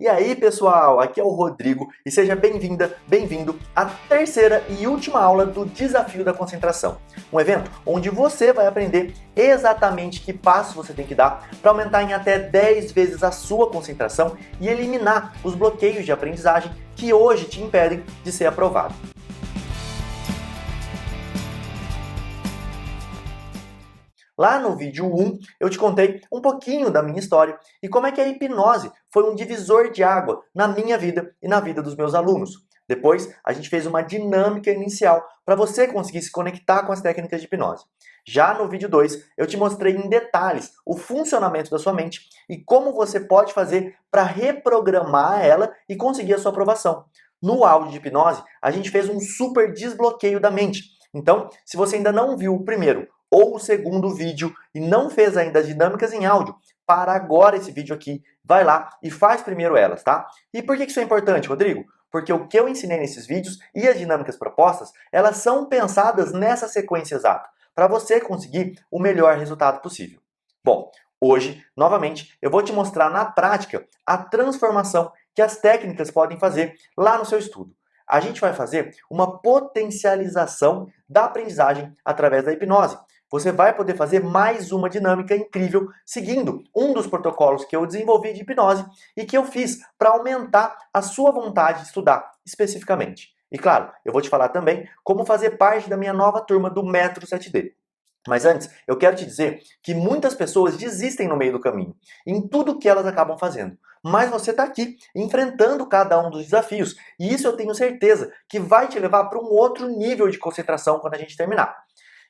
E aí, pessoal, aqui é o Rodrigo e seja bem-vinda, bem-vindo à terceira e última aula do Desafio da Concentração. Um evento onde você vai aprender exatamente que passos você tem que dar para aumentar em até 10 vezes a sua concentração e eliminar os bloqueios de aprendizagem que hoje te impedem de ser aprovado. Lá no vídeo 1, eu te contei um pouquinho da minha história e como é que a hipnose foi um divisor de água na minha vida e na vida dos meus alunos. Depois, a gente fez uma dinâmica inicial para você conseguir se conectar com as técnicas de hipnose. Já no vídeo 2, eu te mostrei em detalhes o funcionamento da sua mente e como você pode fazer para reprogramar ela e conseguir a sua aprovação. No áudio de hipnose, a gente fez um super desbloqueio da mente. Então, se você ainda não viu o primeiro ou o segundo vídeo e não fez ainda as dinâmicas em áudio, para agora esse vídeo aqui, vai lá e faz primeiro elas, tá? E por que isso é importante, Rodrigo? Porque o que eu ensinei nesses vídeos e as dinâmicas propostas, elas são pensadas nessa sequência exata, para você conseguir o melhor resultado possível. Bom, hoje, novamente, eu vou te mostrar na prática a transformação que as técnicas podem fazer lá no seu estudo. A gente vai fazer uma potencialização da aprendizagem através da hipnose. Você vai poder fazer mais uma dinâmica incrível seguindo um dos protocolos que eu desenvolvi de hipnose e que eu fiz para aumentar a sua vontade de estudar especificamente. E claro, eu vou te falar também como fazer parte da minha nova turma do Método 7D. Mas antes, eu quero te dizer que muitas pessoas desistem no meio do caminho, em tudo que elas acabam fazendo. Mas você está aqui, enfrentando cada um dos desafios, e isso eu tenho certeza que vai te levar para um outro nível de concentração quando a gente terminar.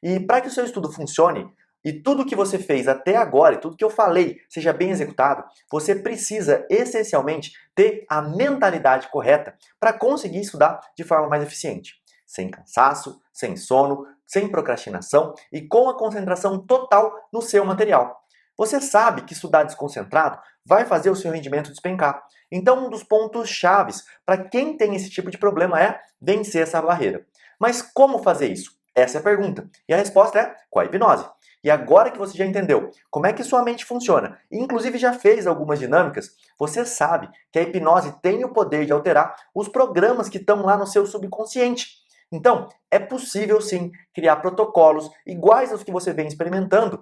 E para que o seu estudo funcione, e tudo que você fez até agora, e tudo que eu falei seja bem executado, você precisa essencialmente ter a mentalidade correta para conseguir estudar de forma mais eficiente. Sem cansaço, sem sono, sem procrastinação e com a concentração total no seu material. Você sabe que estudar desconcentrado vai fazer o seu rendimento despencar. Então, um dos pontos chaves para quem tem esse tipo de problema é vencer essa barreira. Mas como fazer isso? Essa é a pergunta. E a resposta é com a hipnose. E agora que você já entendeu como é que sua mente funciona, e inclusive já fez algumas dinâmicas, você sabe que a hipnose tem o poder de alterar os programas que estão lá no seu subconsciente. Então, é possível sim criar protocolos iguais aos que você vem experimentando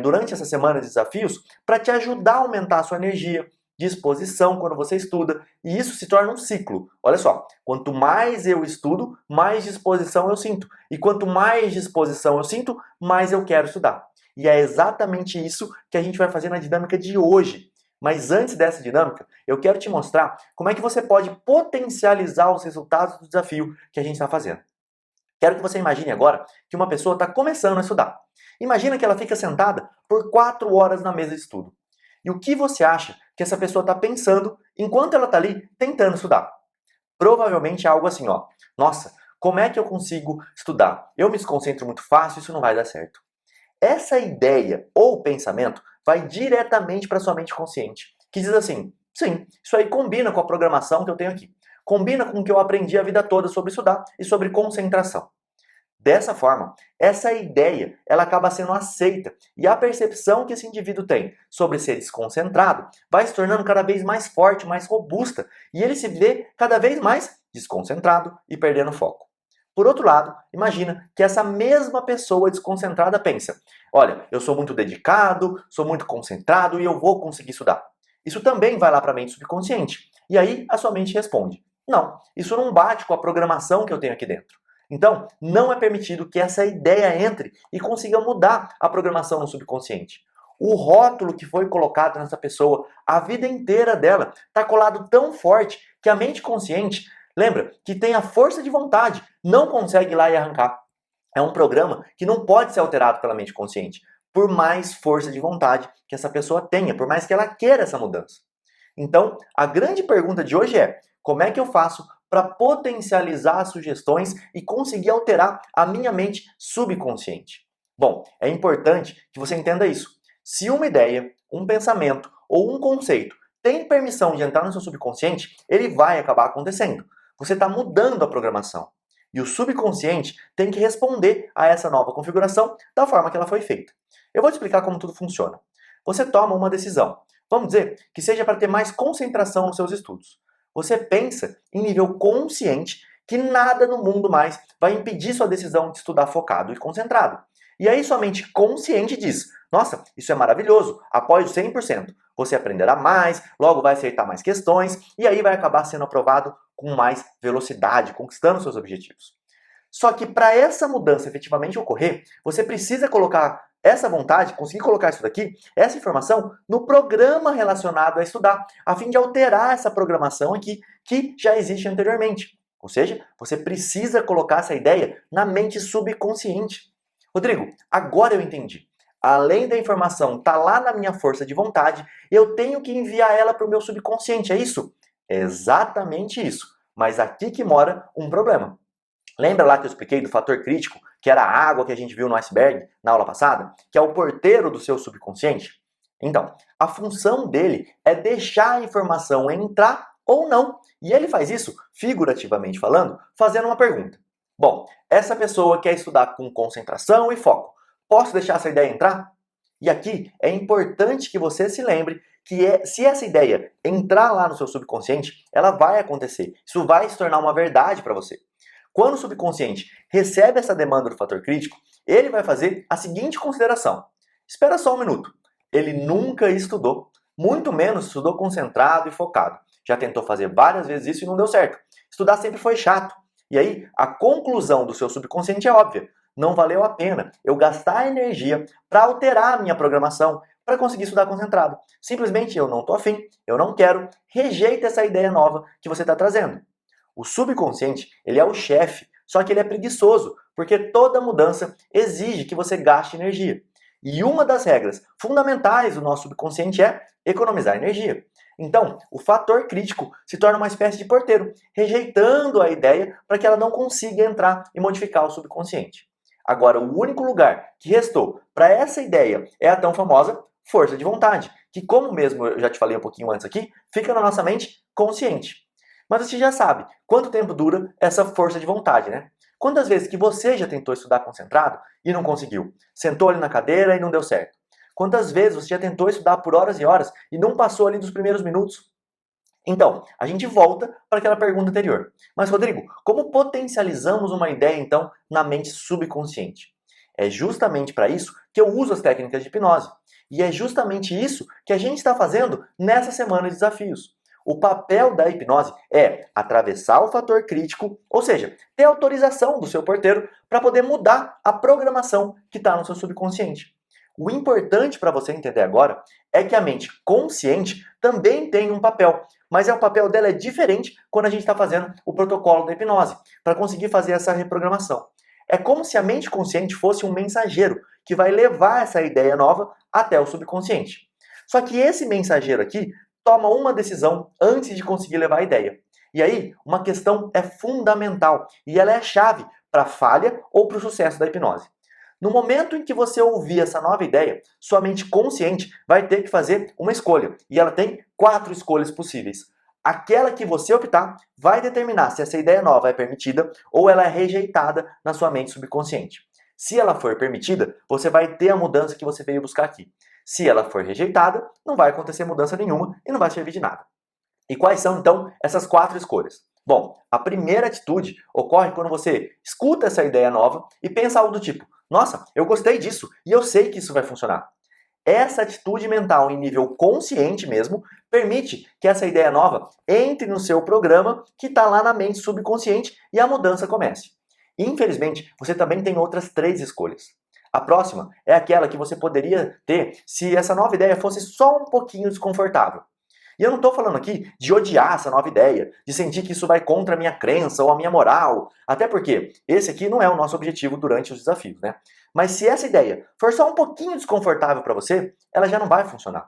durante essa semana de desafios para te ajudar a aumentar a sua energia, disposição quando você estuda, e isso se torna um ciclo. Olha só, quanto mais eu estudo, mais disposição eu sinto. E quanto mais disposição eu sinto, mais eu quero estudar. E é exatamente isso que a gente vai fazer na dinâmica de hoje. Mas antes dessa dinâmica, eu quero te mostrar como é que você pode potencializar os resultados do desafio que a gente está fazendo. Quero que você imagine agora que uma pessoa está começando a estudar. Imagina que ela fica sentada por 4 horas na mesa de estudo. E o que você acha que essa pessoa está pensando enquanto ela está ali tentando estudar? Provavelmente é algo assim, ó. Nossa, como é que eu consigo estudar? Eu me desconcentro muito fácil, isso não vai dar certo. Essa ideia ou pensamento vai diretamente para sua mente consciente, que diz assim: sim, isso aí combina com a programação que eu tenho aqui. Combina com o que eu aprendi a vida toda sobre estudar e sobre concentração. Dessa forma, essa ideia ela acaba sendo aceita e a percepção que esse indivíduo tem sobre ser desconcentrado vai se tornando cada vez mais forte, mais robusta, e ele se vê cada vez mais desconcentrado e perdendo foco. Por outro lado, imagina que essa mesma pessoa desconcentrada pensa: olha, eu sou muito dedicado, sou muito concentrado e eu vou conseguir estudar. Isso também vai lá para a mente subconsciente. E aí a sua mente responde: não, isso não bate com a programação que eu tenho aqui dentro. Então, não é permitido que essa ideia entre e consiga mudar a programação no subconsciente. O rótulo que foi colocado nessa pessoa a vida inteira dela está colado tão forte que a mente consciente, lembra, que tem a força de vontade, não consegue ir lá e arrancar. É um programa que não pode ser alterado pela mente consciente, por mais força de vontade que essa pessoa tenha, por mais que ela queira essa mudança. Então, a grande pergunta de hoje é: como é que eu faço para potencializar as sugestões e conseguir alterar a minha mente subconsciente? Bom, é importante que você entenda isso. Se uma ideia, um pensamento ou um conceito tem permissão de entrar no seu subconsciente, ele vai acabar acontecendo. Você está mudando a programação. E o subconsciente tem que responder a essa nova configuração da forma que ela foi feita. Eu vou te explicar como tudo funciona. Você toma uma decisão. Vamos dizer que seja para ter mais concentração nos seus estudos. Você pensa em nível consciente que nada no mundo mais vai impedir sua decisão de estudar focado e concentrado. E aí sua mente consciente diz: nossa, isso é maravilhoso, apoio 100%. Você aprenderá mais, logo vai acertar mais questões e aí vai acabar sendo aprovado com mais velocidade, conquistando seus objetivos. Só que para essa mudança efetivamente ocorrer, você precisa colocar essa vontade, conseguir colocar isso daqui, essa informação, no programa relacionado a estudar, a fim de alterar essa programação aqui que já existe anteriormente. Ou seja, você precisa colocar essa ideia na mente subconsciente. Rodrigo, agora eu entendi. Além da informação estar lá na minha força de vontade, eu tenho que enviar ela para o meu subconsciente, é isso? É exatamente isso. Mas aqui que mora um problema. Lembra lá que eu expliquei do fator crítico, que era a água que a gente viu no iceberg na aula passada? Que é o porteiro do seu subconsciente? Então, a função dele é deixar a informação entrar ou não. E ele faz isso, figurativamente falando, fazendo uma pergunta. Bom, essa pessoa quer estudar com concentração e foco. Posso deixar essa ideia entrar? E aqui é importante que você se lembre que se essa ideia entrar lá no seu subconsciente, ela vai acontecer. Isso vai se tornar uma verdade para você. Quando o subconsciente recebe essa demanda do fator crítico, ele vai fazer a seguinte consideração. Espera só um minuto. Ele nunca estudou, muito menos estudou concentrado e focado. Já tentou fazer várias vezes isso e não deu certo. Estudar sempre foi chato. E aí, a conclusão do seu subconsciente é óbvia. Não valeu a pena eu gastar energia para alterar a minha programação para conseguir estudar concentrado. Simplesmente eu não estou afim, eu não quero, rejeita essa ideia nova que você está trazendo. O subconsciente, ele é o chefe, só que ele é preguiçoso, porque toda mudança exige que você gaste energia. E uma das regras fundamentais do nosso subconsciente é economizar energia. Então, o fator crítico se torna uma espécie de porteiro, rejeitando a ideia para que ela não consiga entrar e modificar o subconsciente. Agora, o único lugar que restou para essa ideia é a tão famosa força de vontade, que, como mesmo eu já te falei um pouquinho antes aqui, fica na nossa mente consciente. Mas você já sabe quanto tempo dura essa força de vontade, né? Quantas vezes que você já tentou estudar concentrado e não conseguiu? Sentou ali na cadeira e não deu certo. Quantas vezes você já tentou estudar por horas e horas e não passou ali dos primeiros minutos? Então, a gente volta para aquela pergunta anterior. Mas, Rodrigo, como potencializamos uma ideia, então, na mente subconsciente? É justamente para isso que eu uso as técnicas de hipnose. E é justamente isso que a gente está fazendo nessa semana de desafios. O papel da hipnose é atravessar o fator crítico, ou seja, ter autorização do seu porteiro para poder mudar a programação que está no seu subconsciente. O importante para você entender agora é que a mente consciente também tem um papel, mas o papel dela é diferente quando a gente está fazendo o protocolo da hipnose, para conseguir fazer essa reprogramação. É como se a mente consciente fosse um mensageiro que vai levar essa ideia nova até o subconsciente. Só que esse mensageiro aqui toma uma decisão antes de conseguir levar a ideia. E aí, uma questão é fundamental e ela é a chave para a falha ou para o sucesso da hipnose. No momento em que você ouvir essa nova ideia, sua mente consciente vai ter que fazer uma escolha. E ela tem 4 escolhas possíveis. Aquela que você optar vai determinar se essa ideia nova é permitida ou ela é rejeitada na sua mente subconsciente. Se ela for permitida, você vai ter a mudança que você veio buscar aqui. Se ela for rejeitada, não vai acontecer mudança nenhuma e não vai servir de nada. E quais são, então, essas 4 escolhas? Bom, a primeira atitude ocorre quando você escuta essa ideia nova e pensa algo do tipo: nossa, eu gostei disso e eu sei que isso vai funcionar. Essa atitude mental em nível consciente mesmo permite que essa ideia nova entre no seu programa que está lá na mente subconsciente e a mudança comece. Infelizmente, você também tem outras 3 escolhas. A próxima é aquela que você poderia ter se essa nova ideia fosse só um pouquinho desconfortável. E eu não estou falando aqui de odiar essa nova ideia, de sentir que isso vai contra a minha crença ou a minha moral, até porque esse aqui não é o nosso objetivo durante os desafios, né? Mas se essa ideia for só um pouquinho desconfortável para você, ela já não vai funcionar.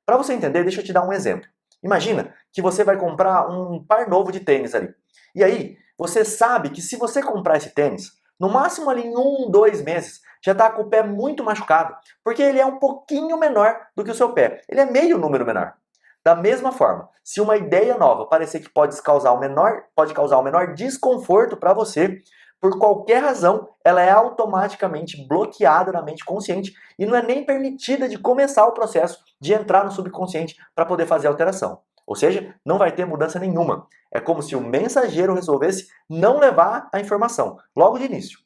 Para você entender, deixa eu te dar um exemplo. Imagina que você vai comprar um par novo de tênis ali. E aí, você sabe que se você comprar esse tênis, no máximo ali em 1, 2 meses, já está com o pé muito machucado, porque ele é um pouquinho menor do que o seu pé. Ele é meio número menor. Da mesma forma, se uma ideia nova parecer que pode causar o menor desconforto para você, por qualquer razão, ela é automaticamente bloqueada na mente consciente e não é nem permitida de começar o processo de entrar no subconsciente para poder fazer a alteração. Ou seja, não vai ter mudança nenhuma. É como se o mensageiro resolvesse não levar a informação logo de início.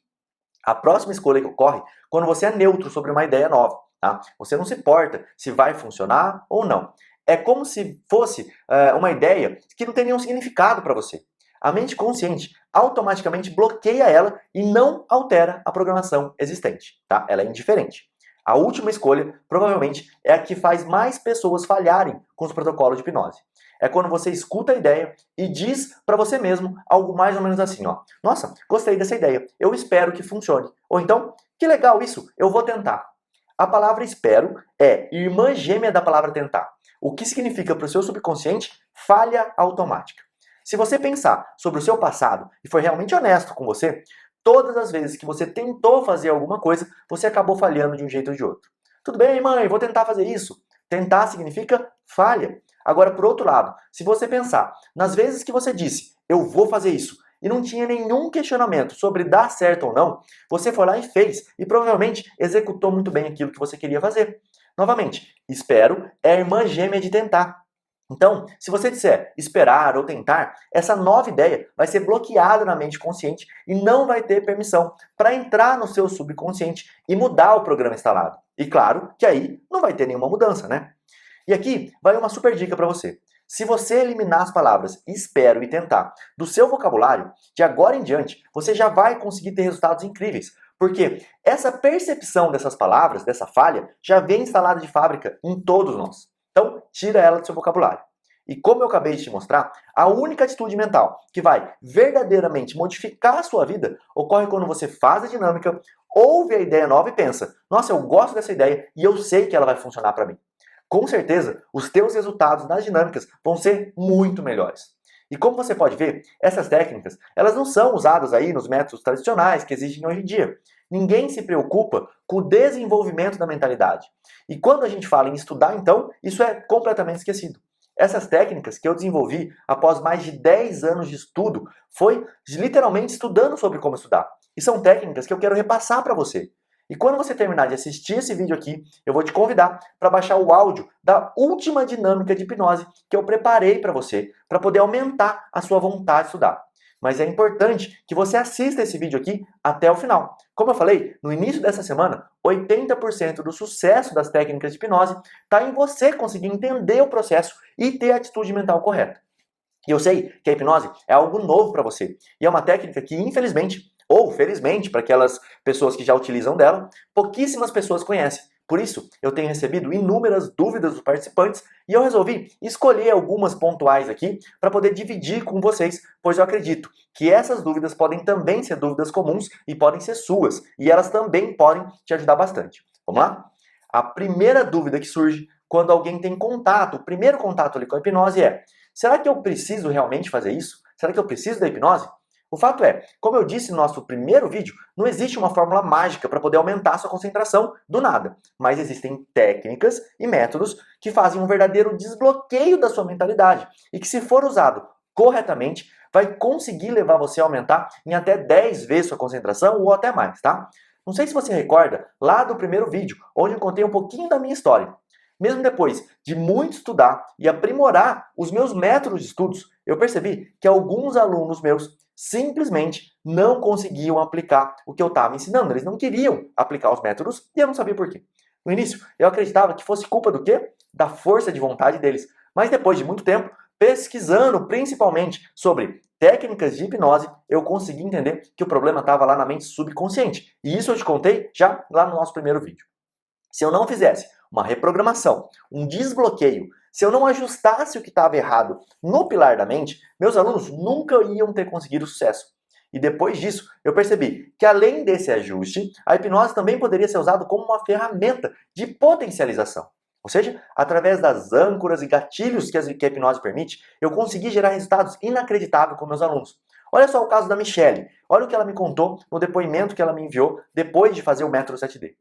A próxima escolha que ocorre quando você é neutro sobre uma ideia nova. Tá? Você não se importa se vai funcionar ou não. É como se fosse uma ideia que não tem nenhum significado para você. A mente consciente automaticamente bloqueia ela e não altera a programação existente. Tá? Ela é indiferente. A última escolha, provavelmente, é a que faz mais pessoas falharem com os protocolos de hipnose. É quando você escuta a ideia e diz para você mesmo algo mais ou menos assim, ó. Nossa, gostei dessa ideia, eu espero que funcione. Ou então, que legal isso, eu vou tentar. A palavra espero é irmã gêmea da palavra tentar, o que significa para o seu subconsciente falha automática. Se você pensar sobre o seu passado e for realmente honesto com você, todas as vezes que você tentou fazer alguma coisa, você acabou falhando de um jeito ou de outro. Tudo bem, mãe, vou tentar fazer isso. Tentar significa falha. Agora, por outro lado, se você pensar nas vezes que você disse, eu vou fazer isso, e não tinha nenhum questionamento sobre dar certo ou não, você foi lá e fez, e provavelmente executou muito bem aquilo que você queria fazer. Novamente, espero é a irmã gêmea de tentar. Então, se você disser esperar ou tentar, essa nova ideia vai ser bloqueada na mente consciente e não vai ter permissão para entrar no seu subconsciente e mudar o programa instalado. E claro que aí não vai ter nenhuma mudança, né? E aqui vai uma super dica para você. Se você eliminar as palavras espero e tentar do seu vocabulário, de agora em diante, você já vai conseguir ter resultados incríveis. Porque essa percepção dessas palavras, dessa falha, já vem instalada de fábrica em todos nós. Então, tira ela do seu vocabulário. E como eu acabei de te mostrar, a única atitude mental que vai verdadeiramente modificar a sua vida ocorre quando você faz a dinâmica, ouve a ideia nova e pensa: nossa, eu gosto dessa ideia e eu sei que ela vai funcionar para mim. Com certeza, os teus resultados nas dinâmicas vão ser muito melhores. E como você pode ver, essas técnicas, elas não são usadas aí nos métodos tradicionais que existem hoje em dia. Ninguém se preocupa com o desenvolvimento da mentalidade. E quando a gente fala em estudar, então, isso é completamente esquecido. Essas técnicas que eu desenvolvi após mais de 10 anos de estudo foi literalmente estudando sobre como estudar. E são técnicas que eu quero repassar para você. E quando você terminar de assistir esse vídeo aqui, eu vou te convidar para baixar o áudio da última dinâmica de hipnose que eu preparei para você, para poder aumentar a sua vontade de estudar. Mas é importante que você assista esse vídeo aqui até o final. Como eu falei, no início dessa semana, 80% do sucesso das técnicas de hipnose está em você conseguir entender o processo e ter a atitude mental correta. E eu sei que a hipnose é algo novo para você. E é uma técnica que, infelizmente, ou felizmente, para aquelas pessoas que já utilizam dela, pouquíssimas pessoas conhecem. Por isso, eu tenho recebido inúmeras dúvidas dos participantes e eu resolvi escolher algumas pontuais aqui para poder dividir com vocês, pois eu acredito que essas dúvidas podem também ser dúvidas comuns e podem ser suas, e elas também podem te ajudar bastante. Vamos lá? A primeira dúvida que surge quando alguém tem contato, o primeiro contato ali com a hipnose é: será que eu preciso realmente fazer isso? Será que eu preciso da hipnose? O fato é, como eu disse no nosso primeiro vídeo, não existe uma fórmula mágica para poder aumentar a sua concentração do nada. Mas existem técnicas e métodos que fazem um verdadeiro desbloqueio da sua mentalidade e que, se for usado corretamente, vai conseguir levar você a aumentar em até 10 vezes sua concentração ou até mais, tá? Não sei se você recorda lá do primeiro vídeo, onde eu contei um pouquinho da minha história. Mesmo depois de muito estudar e aprimorar os meus métodos de estudos, eu percebi que alguns alunos meus simplesmente não conseguiam aplicar o que eu estava ensinando. Eles não queriam aplicar os métodos e eu não sabia por quê. No início, eu acreditava que fosse culpa do quê? Da força de vontade deles. Mas depois de muito tempo, pesquisando principalmente sobre técnicas de hipnose, eu consegui entender que o problema estava lá na mente subconsciente. E isso eu te contei já lá no nosso primeiro vídeo. Se eu não fizesse uma reprogramação, um desbloqueio, se eu não ajustasse o que estava errado no pilar da mente, meus alunos nunca iam ter conseguido sucesso. E depois disso, eu percebi que além desse ajuste, a hipnose também poderia ser usada como uma ferramenta de potencialização. Ou seja, através das âncoras e gatilhos que a hipnose permite, eu consegui gerar resultados inacreditáveis com meus alunos. Olha só o caso da Michelle. Olha o que ela me contou no depoimento que ela me enviou depois de fazer o método 7D.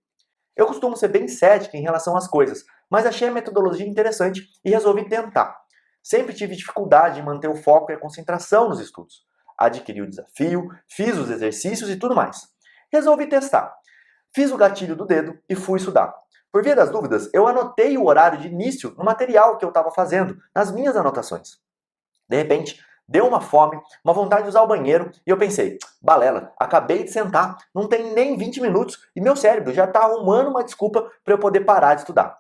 Eu costumo ser bem cética em relação às coisas, mas achei a metodologia interessante e resolvi tentar. Sempre tive dificuldade em manter o foco e a concentração nos estudos. adquiri o desafio, fiz os exercícios e tudo mais. Resolvi testar. Fiz o gatilho do dedo e fui estudar. Por via das dúvidas, eu anotei o horário de início no material que eu estava fazendo, nas minhas anotações. De repente, deu uma fome, uma vontade de usar o banheiro e eu pensei, balela, acabei de sentar, não tem nem 20 minutos e meu cérebro já está arrumando uma desculpa para eu poder parar de estudar.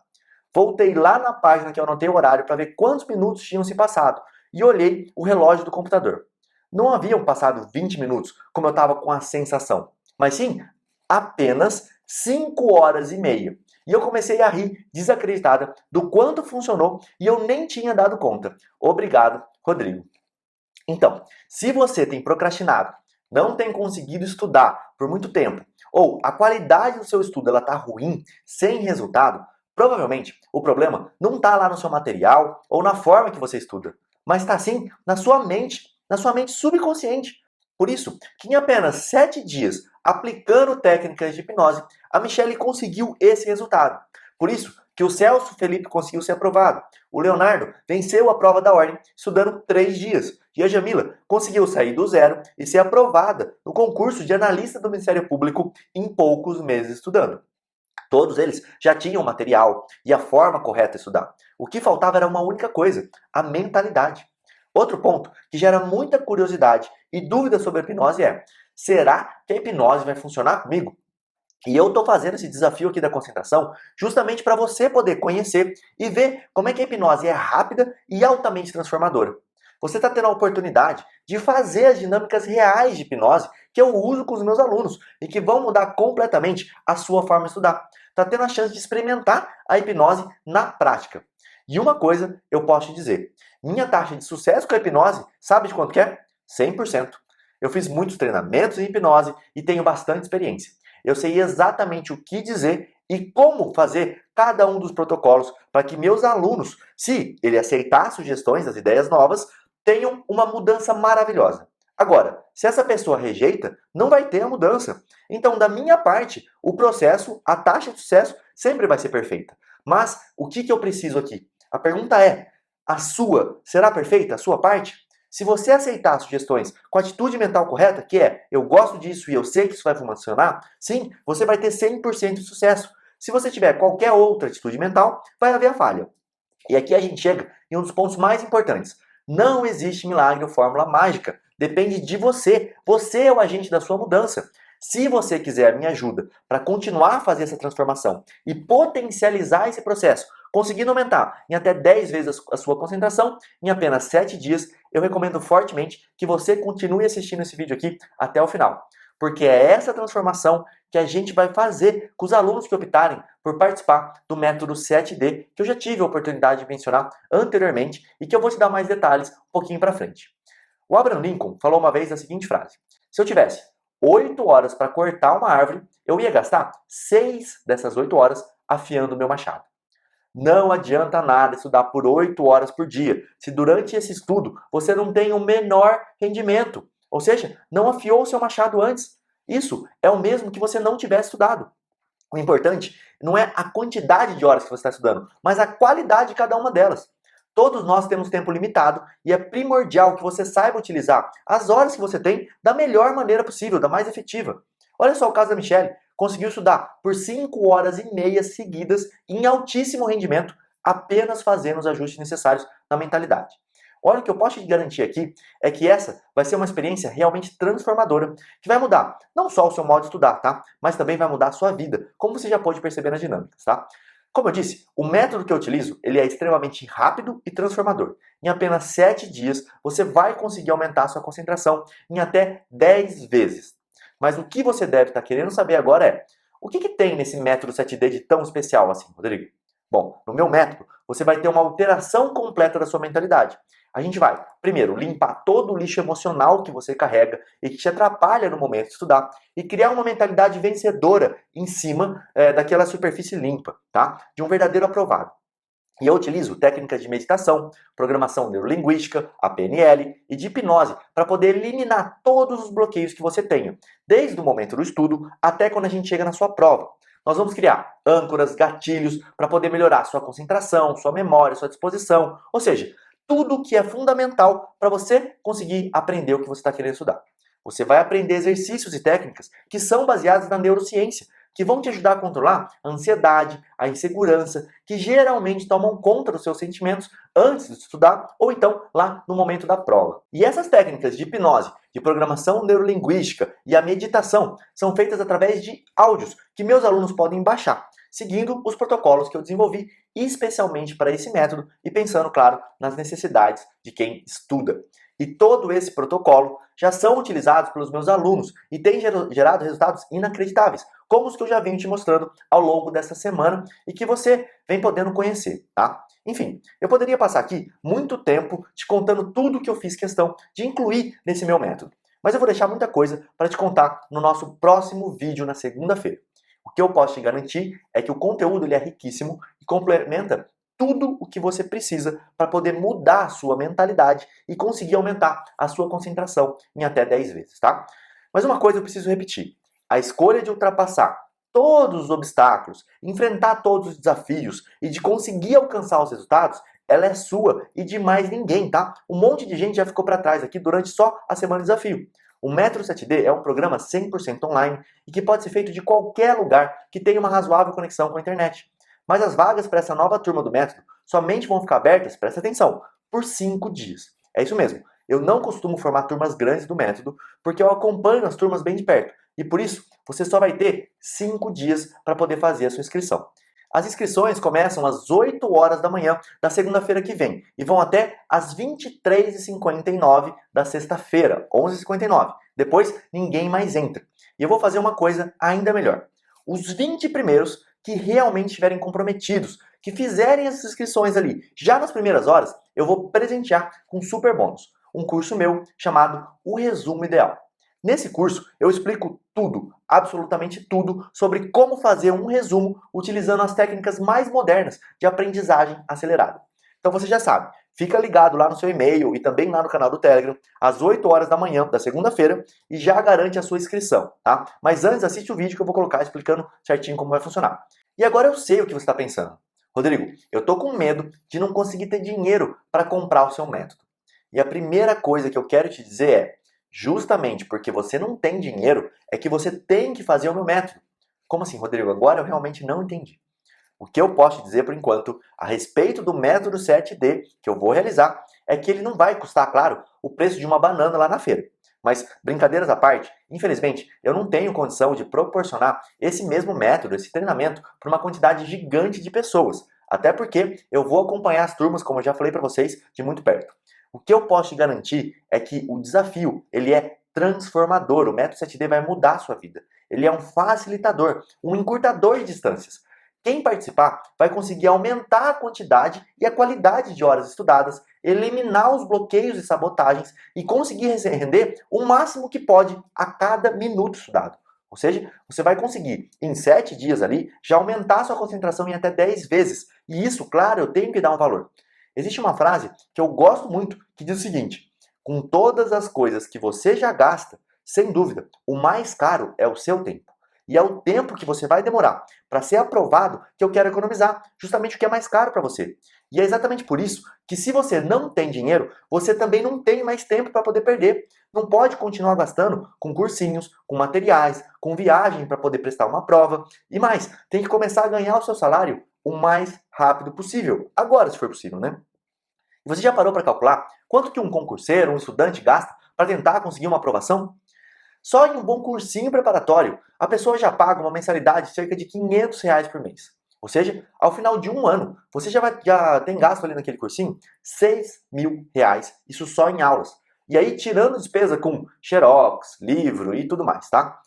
Voltei lá na página que eu anotei o horário para ver quantos minutos tinham se passado e olhei o relógio do computador. Não haviam passado 20 minutos, como eu estava com a sensação, mas sim apenas 5 horas e meia. E eu comecei a rir, desacreditada, do quanto funcionou e eu nem tinha dado conta. Obrigado, Rodrigo. Então, se você tem procrastinado, não tem conseguido estudar por muito tempo, ou a qualidade do seu estudo está ruim, sem resultado, provavelmente o problema não está lá no seu material ou na forma que você estuda, mas está sim na sua mente subconsciente. Por isso, que em apenas 7 dias, aplicando técnicas de hipnose, a Michelle conseguiu esse resultado. Por isso que o Celso Felipe conseguiu ser aprovado. O Leonardo venceu a prova da ordem estudando 3 dias. E a Jamila conseguiu sair do zero e ser aprovada no concurso de analista do Ministério Público em poucos meses estudando. Todos eles já tinham o material e a forma correta de estudar. O que faltava era uma única coisa, a mentalidade. Outro ponto que gera muita curiosidade e dúvida sobre a hipnose é: será que a hipnose vai funcionar comigo? E eu estou fazendo esse desafio aqui da concentração justamente para você poder conhecer e ver como é que a hipnose é rápida e altamente transformadora. Você está tendo a oportunidade de fazer as dinâmicas reais de hipnose que eu uso com os meus alunos e que vão mudar completamente a sua forma de estudar. Está tendo a chance de experimentar a hipnose na prática. E uma coisa eu posso te dizer, minha taxa de sucesso com a hipnose, sabe de quanto que é? 100%. Eu fiz muitos treinamentos em hipnose e tenho bastante experiência. Eu sei exatamente o que dizer e como fazer cada um dos protocolos para que meus alunos, se ele aceitar sugestões, as ideias novas, tenham uma mudança maravilhosa. Agora, se essa pessoa rejeita, não vai ter a mudança. Então, da minha parte, o processo, a taxa de sucesso sempre vai ser perfeita. Mas o que eu preciso aqui? A pergunta é: a sua será perfeita? A sua parte? Se você aceitar sugestões com a atitude mental correta, que é eu gosto disso e eu sei que isso vai funcionar, sim, você vai ter 100% de sucesso. Se você tiver qualquer outra atitude mental, vai haver a falha. E aqui a gente chega em um dos pontos mais importantes. Não existe milagre ou fórmula mágica. Depende de você. Você é o agente da sua mudança. Se você quiser a minha ajuda para continuar a fazer essa transformação e potencializar esse processo, conseguindo aumentar em até 10 vezes a sua concentração em apenas 7 dias, eu recomendo fortemente que você continue assistindo esse vídeo aqui até o final. Porque é essa transformação que a gente vai fazer com os alunos que optarem por participar do método 7D, que eu já tive a oportunidade de mencionar anteriormente e que eu vou te dar mais detalhes um pouquinho para frente. O Abraham Lincoln falou uma vez a seguinte frase: se eu tivesse 8 horas para cortar uma árvore, eu ia gastar 6 dessas 8 horas afiando o meu machado. Não adianta nada estudar por 8 horas por dia, se durante esse estudo você não tem o menor rendimento. Ou seja, não afiou o seu machado antes. Isso é o mesmo que você não tivesse estudado. O importante não é a quantidade de horas que você está estudando, mas a qualidade de cada uma delas. Todos nós temos tempo limitado e é primordial que você saiba utilizar as horas que você tem da melhor maneira possível, da mais efetiva. Olha só o caso da Michelle. Conseguiu estudar por 5 horas e meia seguidas em altíssimo rendimento, apenas fazendo os ajustes necessários na mentalidade. Olha, o que eu posso te garantir aqui é que essa vai ser uma experiência realmente transformadora, que vai mudar não só o seu modo de estudar, tá? Mas também vai mudar a sua vida, como você já pode perceber nas dinâmicas, tá? Como eu disse, o método que eu utilizo, ele é extremamente rápido e transformador. Em apenas 7 dias, você vai conseguir aumentar a sua concentração em até 10 vezes. Mas o que você deve estar querendo saber agora é: o que tem nesse método 7D de tão especial assim, Rodrigo? Bom, no meu método, você vai ter uma alteração completa da sua mentalidade. A gente vai, primeiro, limpar todo o lixo emocional que você carrega e que te atrapalha no momento de estudar e criar uma mentalidade vencedora em cima daquela superfície limpa, tá? De um verdadeiro aprovado. E eu utilizo técnicas de meditação, programação neurolinguística, a PNL e de hipnose para poder eliminar todos os bloqueios que você tenha, desde o momento do estudo até quando a gente chega na sua prova. Nós vamos criar âncoras, gatilhos para poder melhorar sua concentração, sua memória, sua disposição, ou seja, tudo que é fundamental para você conseguir aprender o que você está querendo estudar. Você vai aprender exercícios e técnicas que são baseados na neurociência, que vão te ajudar a controlar a ansiedade, a insegurança, que geralmente tomam conta dos seus sentimentos antes de estudar ou então lá no momento da prova. E essas técnicas de hipnose, de programação neurolinguística e a meditação são feitas através de áudios que meus alunos podem baixar, seguindo os protocolos que eu desenvolvi especialmente para esse método e pensando, claro, nas necessidades de quem estuda. E todo esse protocolo já são utilizados pelos meus alunos e tem gerado resultados inacreditáveis, como os que eu já venho te mostrando ao longo dessa semana e que você vem podendo conhecer, tá? Enfim, eu poderia passar aqui muito tempo te contando tudo que eu fiz questão de incluir nesse meu método, mas eu vou deixar muita coisa para te contar no nosso próximo vídeo na segunda-feira. O que eu posso te garantir é que o conteúdo ele é riquíssimo e complementa tudo o que você precisa para poder mudar a sua mentalidade e conseguir aumentar a sua concentração em até 10 vezes, tá? Mas uma coisa eu preciso repetir. A escolha de ultrapassar todos os obstáculos, enfrentar todos os desafios e de conseguir alcançar os resultados, ela é sua e de mais ninguém, tá? Um monte de gente já ficou para trás aqui durante só a semana de desafio. O Método 7D é um programa 100% online e que pode ser feito de qualquer lugar que tenha uma razoável conexão com a internet. Mas as vagas para essa nova turma do método somente vão ficar abertas, presta atenção, por 5 dias. É isso mesmo, eu não costumo formar turmas grandes do método, porque eu acompanho as turmas bem de perto. E por isso, você só vai ter 5 dias para poder fazer a sua inscrição. As inscrições começam às 8 horas da manhã da segunda-feira que vem e vão até às 23h59 da sexta-feira, 11h59. Depois, ninguém mais entra. E eu vou fazer uma coisa ainda melhor. Os 20 primeiros que realmente estiverem comprometidos, que fizerem as inscrições ali já nas primeiras horas, eu vou presentear com um super bônus, um curso meu chamado O Resumo Ideal. Nesse curso eu explico tudo, absolutamente tudo, sobre como fazer um resumo utilizando as técnicas mais modernas de aprendizagem acelerada. Então você já sabe, fica ligado lá no seu e-mail e também lá no canal do Telegram, às 8 horas da manhã da segunda-feira e já garante a sua inscrição, tá? Mas antes assiste o vídeo que eu vou colocar explicando certinho como vai funcionar. E agora eu sei o que você está pensando. Rodrigo, eu tô com medo de não conseguir ter dinheiro para comprar o seu método. E a primeira coisa que eu quero te dizer é, justamente porque você não tem dinheiro, é que você tem que fazer o meu método. Como assim, Rodrigo? Agora eu realmente não entendi. O que eu posso te dizer por enquanto, a respeito do método 7D que eu vou realizar, é que ele não vai custar, claro, o preço de uma banana lá na feira. Mas, brincadeiras à parte, infelizmente, eu não tenho condição de proporcionar esse mesmo método, esse treinamento, para uma quantidade gigante de pessoas. Até porque eu vou acompanhar as turmas, como eu já falei para vocês, de muito perto. O que eu posso te garantir é que o desafio, ele é transformador. O método 7D vai mudar a sua vida. Ele é um facilitador, um encurtador de distâncias. Quem participar vai conseguir aumentar a quantidade e a qualidade de horas estudadas, eliminar os bloqueios e sabotagens e conseguir render o máximo que pode a cada minuto estudado. Ou seja, você vai conseguir, em 7 dias ali, já aumentar a sua concentração em até 10 vezes. E isso, claro, eu tenho que dar um valor. Existe uma frase que eu gosto muito que diz o seguinte: com todas as coisas que você já gasta, sem dúvida, o mais caro é o seu tempo. E é o tempo que você vai demorar para ser aprovado que eu quero economizar, justamente o que é mais caro para você. E é exatamente por isso que se você não tem dinheiro, você também não tem mais tempo para poder perder. Não pode continuar gastando com cursinhos, com materiais, com viagem para poder prestar uma prova. E mais, tem que começar a ganhar o seu salário o mais rápido possível. Agora, se for possível, né? E você já parou para calcular quanto que um concurseiro, um estudante gasta para tentar conseguir uma aprovação? Só em um bom cursinho preparatório, a pessoa já paga uma mensalidade de cerca de R$ 500 por mês. Ou seja, ao final de um ano, você já tem gasto ali naquele cursinho R$ 6.000, isso só em aulas. E aí, tirando despesa com xerox, livro e tudo mais, tá?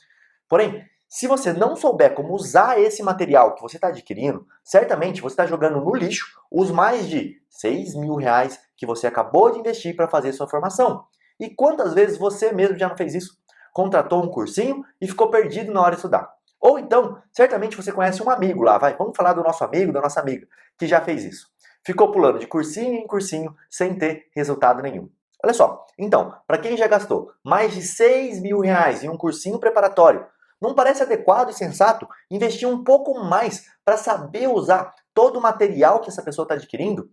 Porém, se você não souber como usar esse material que você está adquirindo, certamente você está jogando no lixo os mais de R$ 6.000 que você acabou de investir para fazer sua formação. E quantas vezes você mesmo já não fez isso? Contratou um cursinho e ficou perdido na hora de estudar. Ou então, certamente você conhece um amigo lá, vamos falar do nosso amigo, da nossa amiga, que já fez isso. Ficou pulando de cursinho em cursinho sem ter resultado nenhum. Olha só, então, para quem já gastou mais de R$ 6.000 em um cursinho preparatório, não parece adequado e sensato investir um pouco mais para saber usar todo o material que essa pessoa está adquirindo?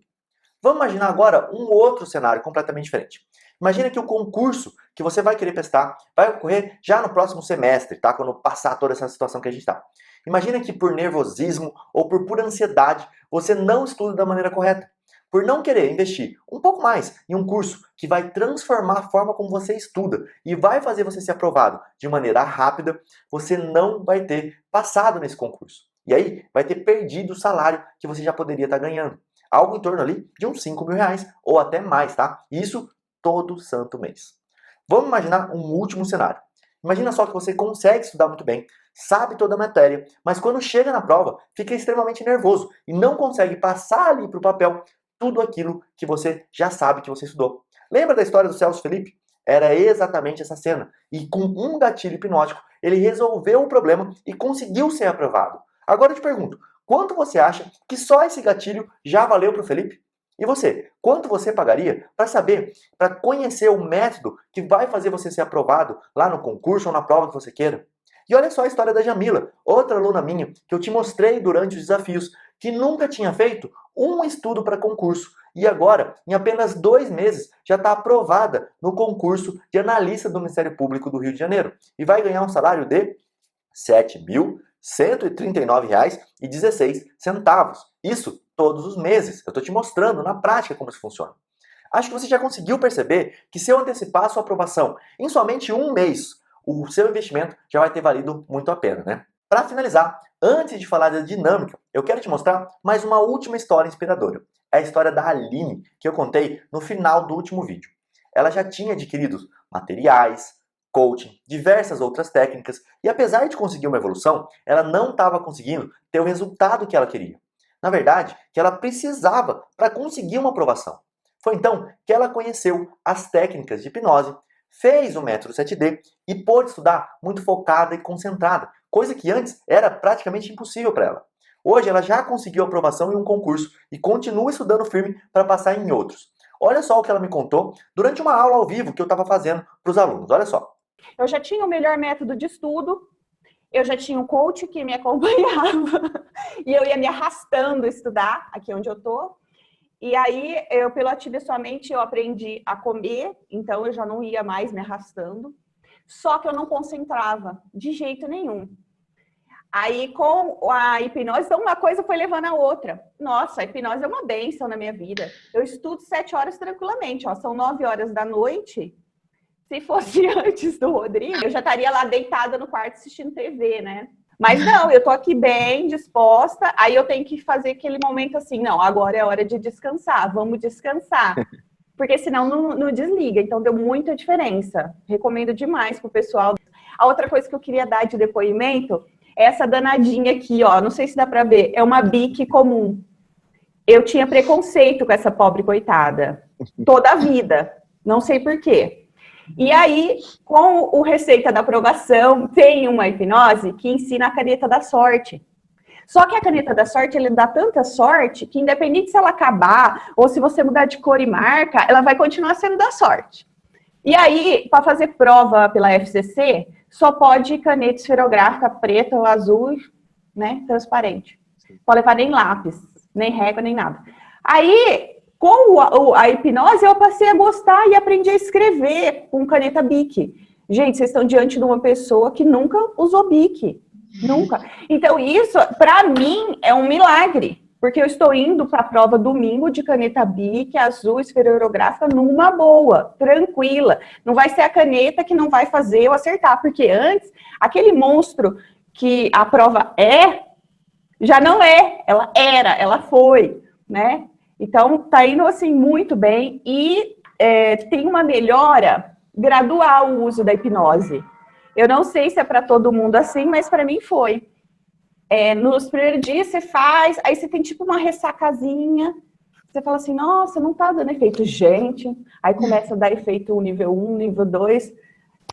Vamos imaginar agora um outro cenário completamente diferente. Imagina que o concurso que você vai querer prestar vai ocorrer já no próximo semestre, tá? Quando passar toda essa situação que a gente está. Imagina que por nervosismo ou por pura ansiedade você não estuda da maneira correta. Por não querer investir um pouco mais em um curso que vai transformar a forma como você estuda e vai fazer você ser aprovado de maneira rápida, você não vai ter passado nesse concurso. E aí vai ter perdido o salário que você já poderia estar ganhando. Algo em torno ali de uns 5 mil reais ou até mais, tá? Isso todo santo mês. Vamos imaginar um último cenário. Imagina só que você consegue estudar muito bem, sabe toda a matéria, mas quando chega na prova, fica extremamente nervoso e não consegue passar ali para o papel tudo aquilo que você já sabe que você estudou. Lembra da história do Celso Felipe? Era exatamente essa cena. E com um gatilho hipnótico, ele resolveu o problema e conseguiu ser aprovado. Agora eu te pergunto, quanto você acha que só esse gatilho já valeu para o Felipe? E você, quanto você pagaria para saber, para conhecer o método que vai fazer você ser aprovado lá no concurso ou na prova que você queira? E olha só a história da Jamila, outra aluna minha, que eu te mostrei durante os desafios, que nunca tinha feito um estudo para concurso e agora, em apenas 2 meses, já está aprovada no concurso de analista do Ministério Público do Rio de Janeiro e vai ganhar um salário de R$ 7.139,16. Isso todos os meses. Eu estou te mostrando na prática como isso funciona. Acho que você já conseguiu perceber que se eu antecipar a sua aprovação em somente um mês, o seu investimento já vai ter valido muito a pena, né? Para finalizar, antes de falar da dinâmica, eu quero te mostrar mais uma última história inspiradora. É a história da Aline, que eu contei no final do último vídeo. Ela já tinha adquirido materiais, coaching, diversas outras técnicas, e apesar de conseguir uma evolução, ela não estava conseguindo ter o resultado que ela queria. Na verdade, que ela precisava para conseguir uma aprovação. Foi então que ela conheceu as técnicas de hipnose, fez o método 7D e pôde estudar muito focada e concentrada, coisa que antes era praticamente impossível para ela. Hoje ela já conseguiu aprovação em um concurso e continua estudando firme para passar em outros. Olha só o que ela me contou durante uma aula ao vivo que eu estava fazendo para os alunos. Olha só. Eu já tinha o melhor método de estudo, eu já tinha um coach que me acompanhava e eu ia me arrastando a estudar aqui onde eu tô. E aí, pelo Ative Sua Mente, eu aprendi a comer, então eu já não ia mais me arrastando. Só que eu não concentrava de jeito nenhum. Aí, com a hipnose, então uma coisa foi levando a outra. Nossa, a hipnose é uma bênção na minha vida. Eu estudo 7 horas tranquilamente, ó, são 9 horas da noite. Se fosse antes do Rodrigo, eu já estaria lá deitada no quarto assistindo TV, né? Mas não, eu tô aqui bem, disposta, aí eu tenho que fazer aquele momento assim, não, agora é hora de descansar, vamos descansar. Porque senão não desliga, então deu muita diferença. Recomendo demais pro pessoal. A outra coisa que eu queria dar de depoimento é essa danadinha aqui, ó, não sei se dá pra ver, é uma bique comum. Eu tinha preconceito com essa pobre coitada, toda a vida, não sei por quê. E aí, com o Receita da Aprovação, tem uma hipnose que ensina a caneta da sorte. Só que a caneta da sorte, ele dá tanta sorte que independente se ela acabar ou se você mudar de cor e marca, ela vai continuar sendo da sorte. E aí, para fazer prova pela FCC, só pode caneta esferográfica preta ou azul, né, transparente. Não pode levar nem lápis, nem régua, nem nada. Aí, com a hipnose, eu passei a gostar e aprendi a escrever com caneta Bic. Gente, vocês estão diante de uma pessoa que nunca usou Bic. Nunca. Então, isso, para mim, é um milagre. Porque eu estou indo para a prova domingo de caneta Bic, azul, esferográfica, numa boa, tranquila. Não vai ser a caneta que não vai fazer eu acertar. Porque antes, aquele monstro que a prova já não é. Ela era, ela foi, né? Então, tá indo, assim, muito bem e tem uma melhora gradual o uso da hipnose. Eu não sei se é para todo mundo assim, mas para mim foi. Nos primeiros dias você faz, aí você tem tipo uma ressacazinha, você fala assim, nossa, não tá dando efeito, gente. Aí começa a dar efeito nível 1, nível 2.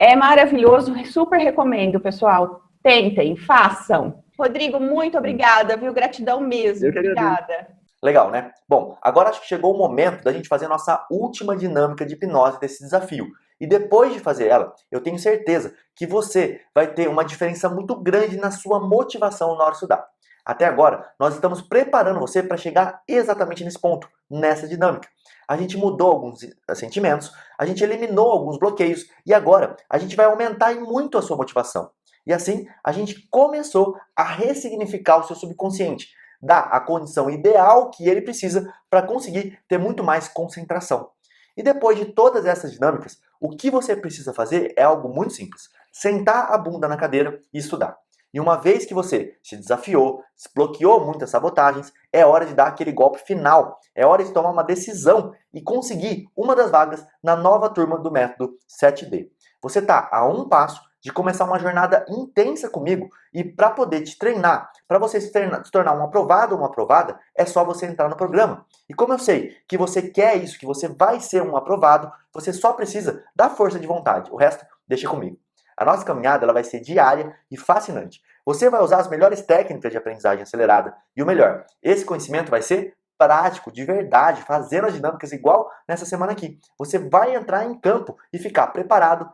É maravilhoso, super recomendo, pessoal. Tentem, façam. Rodrigo, muito obrigada, viu? Gratidão mesmo. Obrigada. Legal, né? Bom, agora acho que chegou o momento da gente fazer a nossa última dinâmica de hipnose desse desafio. E depois de fazer ela, eu tenho certeza que você vai ter uma diferença muito grande na sua motivação na hora de estudar. Até agora, nós estamos preparando você para chegar exatamente nesse ponto, nessa dinâmica. A gente mudou alguns sentimentos, a gente eliminou alguns bloqueios e agora a gente vai aumentar em muito a sua motivação. E assim, a gente começou a ressignificar o seu subconsciente, dar a condição ideal que ele precisa para conseguir ter muito mais concentração. E depois de todas essas dinâmicas, o que você precisa fazer é algo muito simples: sentar a bunda na cadeira e estudar. E uma vez que você se desafiou, desbloqueou muitas sabotagens, é hora de dar aquele golpe final. É hora de tomar uma decisão e conseguir uma das vagas na nova turma do método 7D. Você está a um passo de começar uma jornada intensa comigo e para poder te treinar, para você se tornar um aprovado ou uma aprovada, é só você entrar no programa. E como eu sei que você quer isso, que você vai ser um aprovado, você só precisa da força de vontade. O resto, deixa comigo. A nossa caminhada ela vai ser diária e fascinante. Você vai usar as melhores técnicas de aprendizagem acelerada e o melhor, esse conhecimento vai ser prático, de verdade, fazendo as dinâmicas igual nessa semana aqui. Você vai entrar em campo e ficar preparada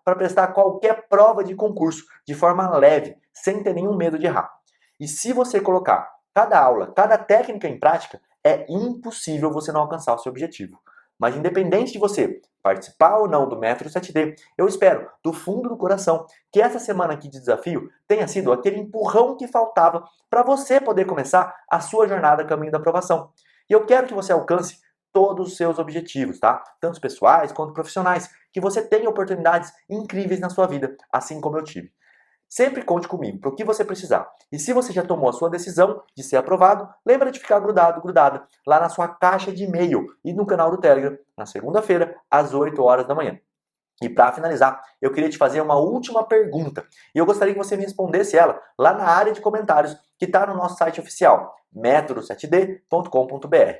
para prestar qualquer prova de concurso de forma leve, sem ter nenhum medo de errar. E se você colocar cada aula, cada técnica em prática, é impossível você não alcançar o seu objetivo. Mas independente de você participar ou não do método 7D, eu espero, do fundo do coração, que essa semana aqui de desafio tenha sido aquele empurrão que faltava para você poder começar a sua jornada caminho da aprovação. E eu quero que você alcance todos os seus objetivos, tá? Tanto pessoais quanto profissionais, que você tenha oportunidades incríveis na sua vida, assim como eu tive. Sempre conte comigo para o que você precisar. E se você já tomou a sua decisão de ser aprovado, lembra de ficar grudada lá na sua caixa de e-mail e no canal do Telegram, na segunda-feira, às 8 horas da manhã. E para finalizar, eu queria te fazer uma última pergunta. E eu gostaria que você me respondesse ela lá na área de comentários que está no nosso site oficial, método7d.com.br.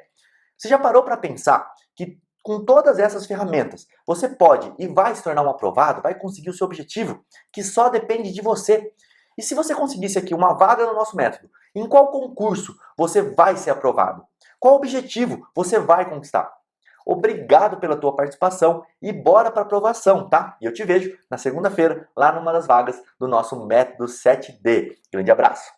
Você já parou para pensar que com todas essas ferramentas, você pode e vai se tornar um aprovado, vai conseguir o seu objetivo, que só depende de você. E se você conseguisse aqui uma vaga no nosso método, em qual concurso você vai ser aprovado? Qual objetivo você vai conquistar? Obrigado pela tua participação e bora para aprovação, tá? E eu te vejo na segunda-feira, lá numa das vagas do nosso método 7D. Grande abraço!